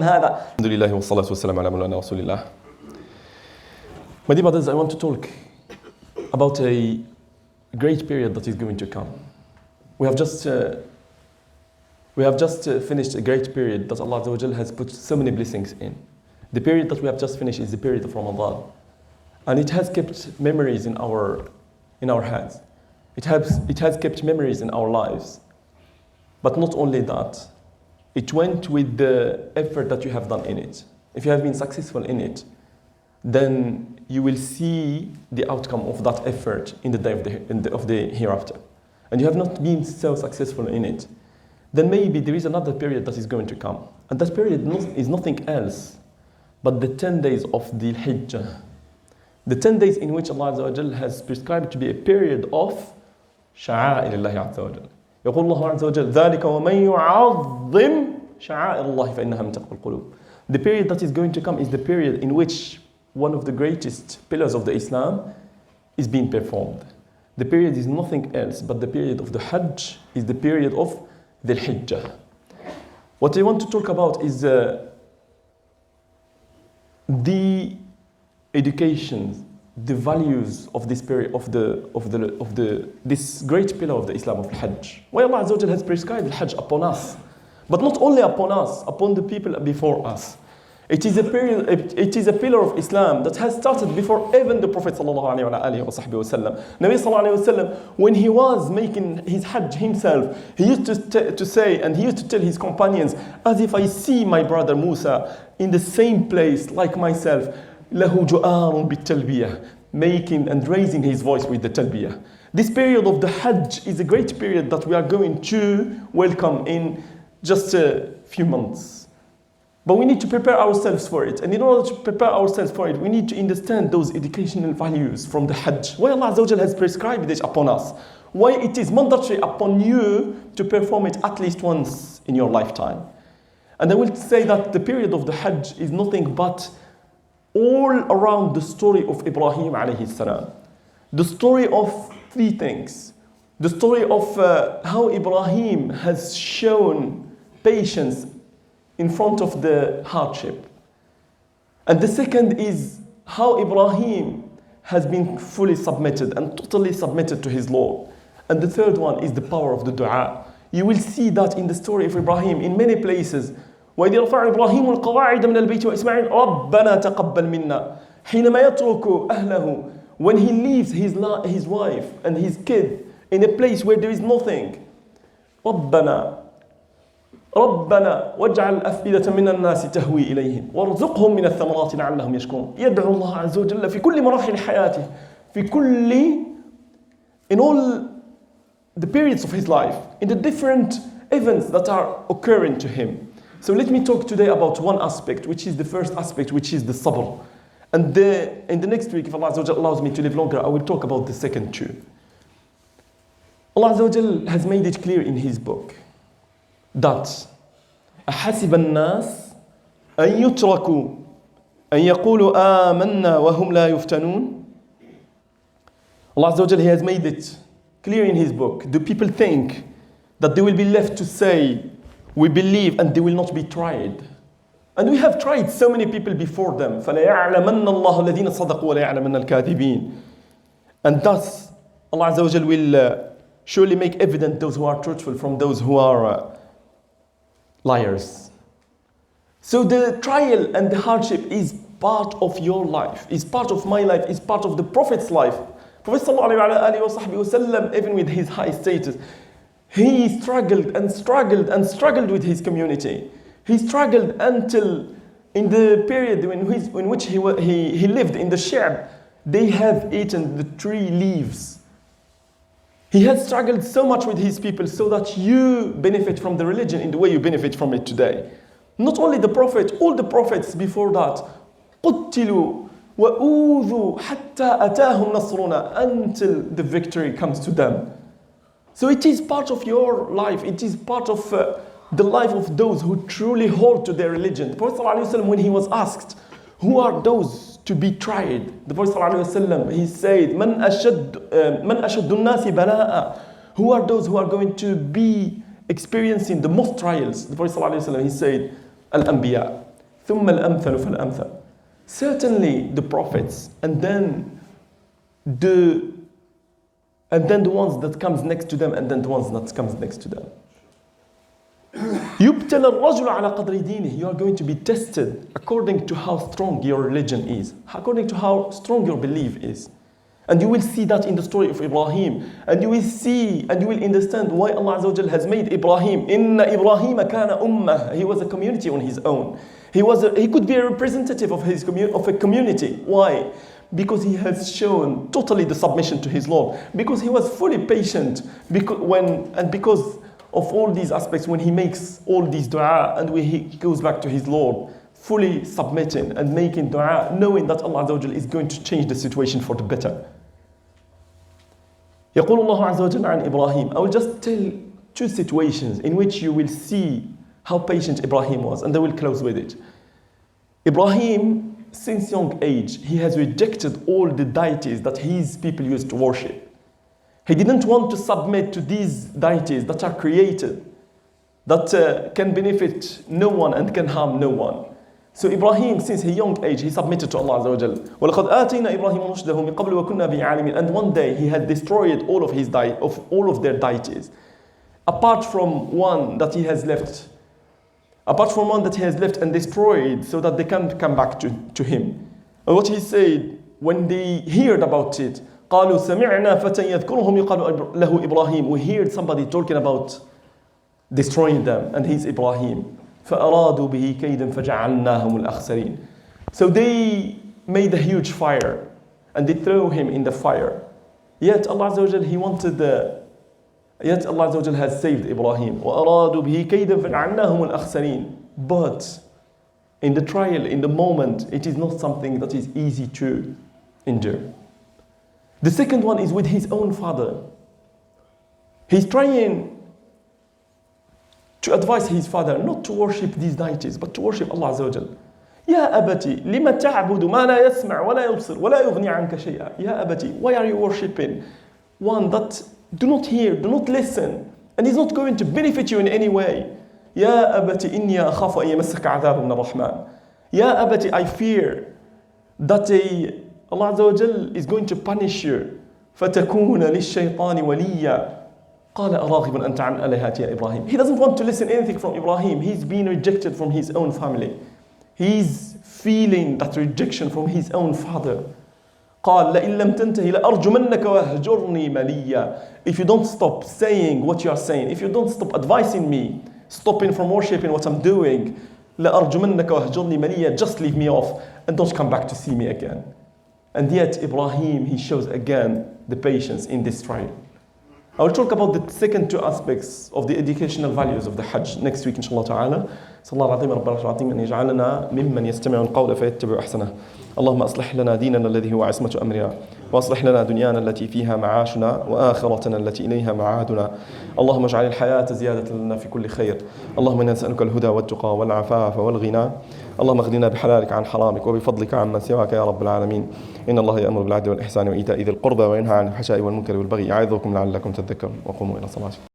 هذا. Alhamdulillah wa salatu wa salam ala mulana rasulillah. My dear brothers, I want to talk about a great period that is going to come. We have just finished a great period that Allah Azza wa Jal has put so many blessings in. The period that we have just finished is the period of Ramadan. And it has kept memories in our heads. It has kept memories in our lives. But not only that, it went with the effort that you have done in it. If you have been successful in it, then you will see the outcome of that effort in the day of the hereafter. And you have not been so successful in it, then maybe there is another period that is going to come. And that period is nothing else but the 10 days of the Hajj. The 10 days in which Allah Azza wa Jal has prescribed to be a period of شعائر الله عز وجل. يقول الله عز وجل ذلك ومن يعظم شعائر الله فإنها من تقوى القلوب. The period that is going to come is the period in which one of the greatest pillars of the Islam is being performed. The period is nothing else but the period of the Hajj, is the period of the Hijjah. What I want to talk about is the education, the values of this period this great pillar of the Islam of Hajj. Why Allah Azza wa Jal has prescribed Hajj upon us, but not only upon us, upon the people before us. It is a pillar of Islam that has started before even the Prophet sallallahu alaihi wasallam. Nabi sallallahu alaihi wasallam, when he was making his Hajj himself, he used to say, and he used to tell his companions, as if I see my brother Musa in the same place like myself, lahu ju'arun bit-talbiyah, making and raising his voice with the talbiyah. This period of the Hajj is a great period that we are going to welcome in just a few months. But we need to prepare ourselves for it. And in order to prepare ourselves for it, we need to understand those educational values from the Hajj. Why Allah Azza wa Jal has prescribed this upon us. Why it is mandatory upon you to perform it at least once in your lifetime. And I will say that the period of the Hajj is nothing but all around the story of Ibrahim alayhi salam. The story of three things. The story of how Ibrahim has shown patience in front of the hardship. And the second is how Ibrahim has been fully submitted and totally submitted to his Lord. And the third one is the power of the dua. You will see that in the story of Ibrahim in many places. وَإِذْ يَرْفَعُ إِبْرَاهِيمُ الْقَوَاعِدَ مِنَ الْبَيْتِ وَإِسْمَاعِيلُ رَبَّنَا تَقَبَّلْ مِنَّا حِينَمَا يَتْرُكُ أَهْلَهُ. When he leaves his wife and his kid in a place where there is nothing. رَبَّنَا واجعل أفئدة من الناس تهوي إليهم وارزقهم من الثمرات لعلهم يشكرون. يدعو الله عز وجل في كل مراحل حياته in all the periods of his life, in the different events that are occurring to him. So let me talk today about one aspect, which is the first aspect, which is the sabr. And in the next week, if Allah Azza wa Jal allows me to live longer, I will talk about the second two. Allah Azza wa Jal has made it clear in his book that أحسب الناس أن يتركوا أن يقولوا آمنا وهم لا يفتنون. Allah Azza wa Jal, He has made it clear in His book. Do people think that they will be left to say, we believe, and they will not be tried? And we have tried so many people before them. فَلَيَعْلَمَنَّ اللَّهُ الَّذِينَ صَدَقُوا وَلَيَعْلَمَنَّ الْكَاذِبِينَ. And thus, Allah Azza wa Jal will surely make evident those who are truthful from those who are liars. So the trial and the hardship is part of your life, is part of my life, is part of the Prophet's life. Prophet ﷺ, even with his high status, he struggled and struggled and struggled with his community. He struggled until in the period in which he lived in the Sha'b, they have eaten the tree leaves. He has struggled so much with his people so that you benefit from the religion in the way you benefit from it today. Not only the Prophet, all the prophets before that, قُتِّلُوا وَأُوذُوا حَتَّى أَتَاهُمْ نَصْرُنَا, until the victory comes to them. So it is part of your life, it is part of the life of those who truly hold to their religion. The Prophet ﷺ, when he was asked, who are those to be tried? The Prophet ﷺ, he said, مَنْ أَشَدُّ النَّاسِ بَلَاءً. Who are those who are going to be experiencing the most trials? The Prophet ﷺ, he said, Al-Anbiya. ثم الأمثل فالأمثل. Certainly the prophets, and then the ones that comes next to them, and then the ones that comes next to them. يبتلى الرجل على قدر دينه. You are going to be tested according to how strong your religion is, according to how strong your belief is. And you will see that in the story of Ibrahim. And you will see and you will understand why Allah Azza wa Jal has made Ibrahim. Inna Ibrahim kana ummah. He was a community on his own. He could be a representative of a community. Why? Because he has shown totally the submission to his Lord. Because he was fully patient. Because of all these aspects, when he makes all these dua and when he goes back to his Lord, fully submitting and making dua, knowing that Allah Azza wa Jal is going to change the situation for the better. يقول الله عز وجل عن إبراهيم. I will just tell two situations in which you will see how patient Ibrahim was, and I will close with it. Ibrahim, since young age, he has rejected all the deities that his people used to worship. He didn't want to submit to these deities that are created, that can benefit no one and can harm no one. So Ibrahim, since his young age, he submitted to Allah Azza wa Jal. وَلَقَدْ آتَيْنَا إِبْرَاهِيمَ رُشْدَهُ مِنْ قَبْلُ وَكُنَّا بِهِ عَالِمِينَ. And one day he had destroyed all of their deities, apart from one that he has left and destroyed, so that they can't come back to him. And what he said when they heard about it, قالوا سمعنا فتى يذكرهم يقال له إبراهيم. We heard somebody talking about destroying them, and he's Ibrahim. فأرادوا به كيدا فجعلناهم الأخسرين. So they made a huge fire and they threw him in the fire. Yet Allah Azza wa Jal, yet Allah Azza wa Jal has saved Ibrahim. وأرادوا به كيدا فجعلناهم الأخسرين. But in the trial, in the moment, it is not something that is easy to endure. The second one is with his own father. He's trying to advise his father not to worship these deities, but to worship Allah Azza wa Jal. يا أبتي لما تعبد ما لا يسمع ولا يبصر ولا يغني عنك شيئا. يا أبتي, why are you worshiping one that do not hear, do not listen, and is not going to benefit you in any way? يا أبتي إني أخاف أن يمسك عذاب من الرحمن. يا أبتي, I fear that Allah Azza wa Jal is going to punish you. فتكون للشيطان وليا. قال أراغب أنت عن آلهتي يا إبراهيم. He doesn't want to listen anything from Ibrahim. He's been rejected from his own family. He's feeling that rejection from his own father. قال لئن لم تنتهي لأرجمنك وهجرني مليا. If you don't stop saying what you are saying, if you don't stop advising me, stopping from worshiping what I'm doing, لأرجمنك وهجرني مليا, just leave me off and don't come back to see me again. And yet Ibrahim, he shows again the patience in this trial. I will talk about the second two aspects of the educational values of the Hajj next week, inshallah ta'ala. صلى الله العظيم رب العالمين أن يجعلنا ممن يستمع القول فيتبع أحسنه. اللهم أصلح لنا ديننا الذي هو عصمة أمرنا، وأصلح لنا دنيانا التي فيها معاشنا، وآخرتنا التي إليها معادنا. اللهم اجعل الحياة زيادة لنا في كل خير. اللهم إنا نسألك الهدى والتقى والعفاف والغنى. اللهم اغننا بحلالك عن حرامك وبفضلك عمن سواك يا رب العالمين. إن الله يأمر بالعدل والإحسان وإيتاء ذي القربى وينهى عن الفحشاء والمنكر والبغي. يعظكم لعلكم تذكرون. وقوموا إلى صلاتكم.